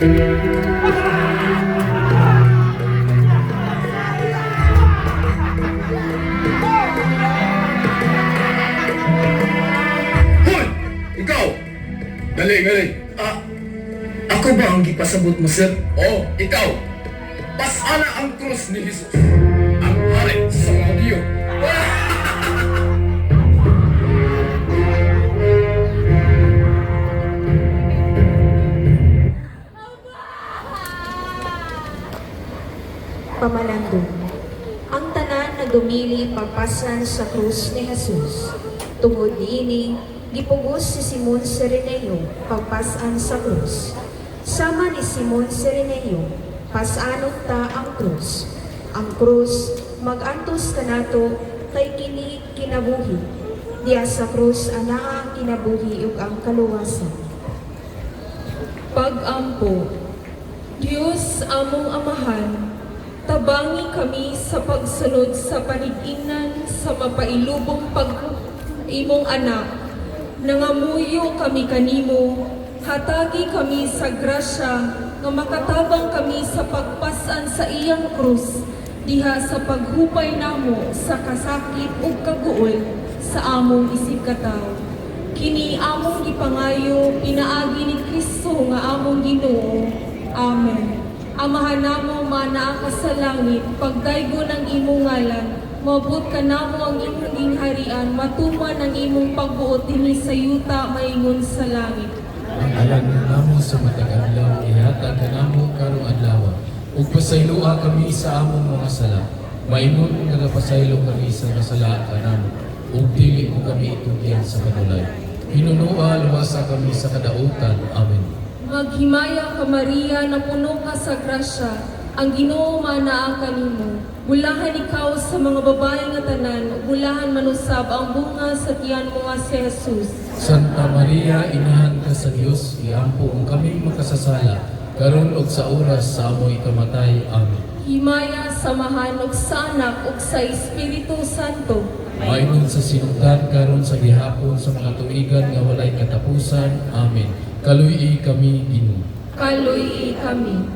Hoy! Ikaw! Dali, dali. Ako ba ang gipasabot mo, sir? Oh, ikaw! Pasana ang krus ni Jesus. Ang hari sa mga Diyo. Pamalandong. Ang tanan na dumili papasan sa krus ni Jesus. Tungod niini, gipugos si Simon Sireneo pagpasan sa krus. Sama ni Simon Sireneo, pasanon ta ang krus. Ang krus, mag-antos kanato kay kini kinabuhi. Diya sa krus anaa ang kinabuhi ug ang kaluwasan. Pag-ampo, Diyos among amahan, tabangi kami sa pagsunod sa panig-ingnan sa mapailubong pag-imong anak. Nangamuyo kami kanimo, hatagi kami sa grasya, nga makatabang kami sa pagpasan sa iyang krus, diha sa paghupay namo sa kasakit ug kaguol sa among isip katawo. Kini among gipangayo, pinaagi ni Kristo nga among Ginoo. Amen. Amahan namo manaa ka sa langit, pagdaygo ng imong ngalan, mabot ka namo ang imong ginharian, matuman ang imong pagbuot dinhi sa yuta maingon sa langit. Ang alam namo sa matag adlaw ihatag kanamo karong adlaw. Ug pasayloa kami sa among mga sala. Maingon nga napasaylo kami sa kasala kanamo. Ug dili mo kami itugyan sa kanulay. Hinunua luwasa kami sa kadautan. Amen. Maghimaya ka Maria, na puno ka sa grasya, ang Ginoo manaa kanimo. Bulahan ikaw sa mga babae nga tanan, ug bulahan manusab ang bunga sa tiyan mo nga si Jesus. Santa Maria, inahan ka sa Dios, iampo ang kami makasasala, karon ug sa oras sa amoy kamatay. Amen. Himaya, samahan ug sa anak ug sa Espiritu Santo. Maingon sa sinugdan karon sa gihapon sa mga tuigan nga walay katapusan. Amen. Kaluy kami Ginoo. Kaluy kami.